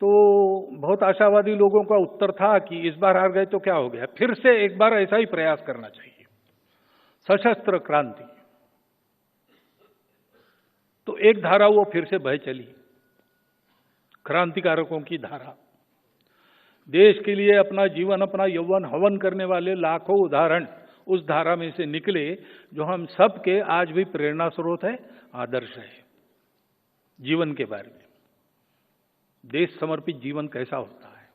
तो बहुत आशावादी लोगों का उत्तर था कि इस बार हार गए तो क्या हो गया, फिर से एक बार ऐसा ही प्रयास करना चाहिए, सशस्त्र क्रांति। तो एक धारा वो फिर से बह चली, क्रांतिकारकों की धारा। देश के लिए अपना जीवन, अपना यौवन हवन करने वाले लाखों उदाहरण उस धारा में से निकले, जो हम सब के आज भी प्रेरणा स्रोत है, आदर्श है जीवन के बारे में। देश समर्पित जीवन कैसा होता है।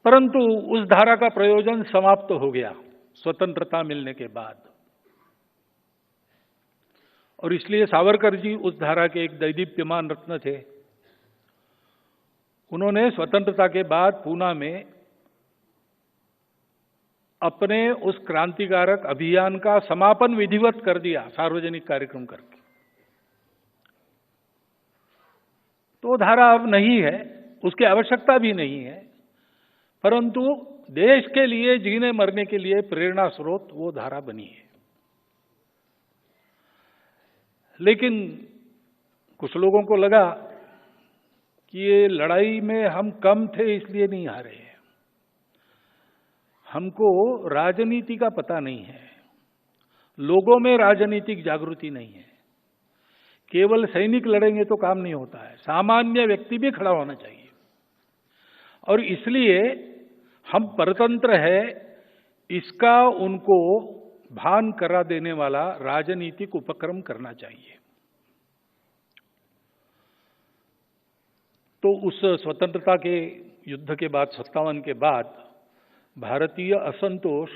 परंतु उस धारा का प्रयोजन समाप्त हो गया स्वतंत्रता मिलने के बाद, और इसलिए सावरकर जी उस धारा के एक दैदीप्यमान रत्न थे। उन्होंने स्वतंत्रता के बाद पूना में अपने उस क्रांतिकारक अभियान का समापन विधिवत कर दिया, सार्वजनिक कार्यक्रम करके। तो धारा अब नहीं है, उसकी आवश्यकता भी नहीं है, परंतु देश के लिए जीने मरने के लिए प्रेरणा स्रोत वो धारा बनी है। लेकिन कुछ लोगों को लगा कि ये लड़ाई में हम कम थे इसलिए नहीं हारे हैं, हमको राजनीति का पता नहीं है, लोगों में राजनीतिक जागृति नहीं है। केवल सैनिक लड़ेंगे तो काम नहीं होता है, सामान्य व्यक्ति भी खड़ा होना चाहिए। और इसलिए हम परतंत्र है, इसका उनको भान करा देने वाला राजनीतिक उपक्रम करना चाहिए। तो उस स्वतंत्रता के युद्ध के बाद 57 के बाद भारतीय असंतोष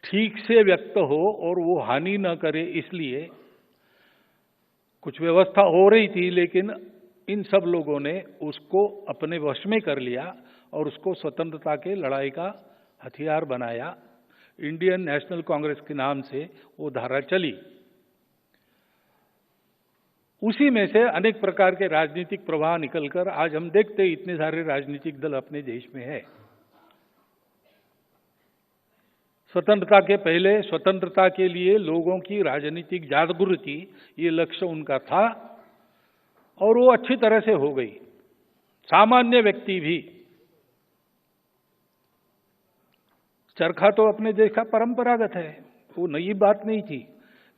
ठीक से व्यक्त हो और वो हानि न करे, इसलिए कुछ व्यवस्था हो रही थी, लेकिन इन सब लोगों ने उसको अपने वश में कर लिया और उसको स्वतंत्रता के लड़ाई का हथियार बनाया। इंडियन नेशनल कांग्रेस के नाम से वो धारा चली। उसी में से अनेक प्रकार के राजनीतिक प्रवाह निकलकर आज हम देखते हैं इतने सारे राजनीतिक दल अपने देश में है। स्वतंत्रता के पहले स्वतंत्रता के लिए लोगों की राजनीतिक जागृति, ये लक्ष्य उनका था और वो अच्छी तरह से हो गई। सामान्य व्यक्ति भी, चरखा तो अपने देश का परंपरागत है, वो नई बात नहीं थी,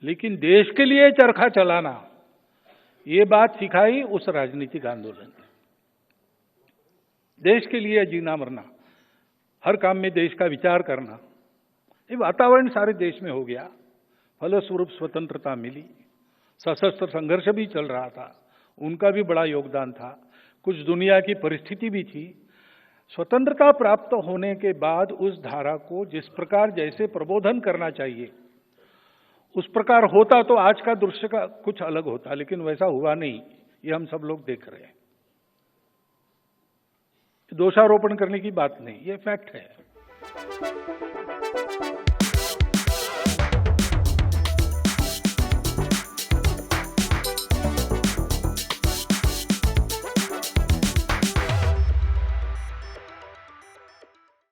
लेकिन देश के लिए चरखा चलाना, ये बात सिखाई उस राजनीतिक आंदोलन ने। देश के लिए जीना मरना, हर काम में देश का विचार करना, ये वातावरण सारे देश में हो गया। फलस्वरूप स्वतंत्रता मिली। सशस्त्र संघर्ष भी चल रहा था, उनका भी बड़ा योगदान था। कुछ दुनिया की परिस्थिति भी थी। स्वतंत्रता प्राप्त होने के बाद उस धारा को जिस प्रकार जैसे प्रबोधन करना चाहिए उस प्रकार होता तो आज का दृश्य का कुछ अलग होता, लेकिन वैसा हुआ नहीं, ये हम सब लोग देख रहे हैं। दोषारोपण करने की बात नहीं, ये फैक्ट है।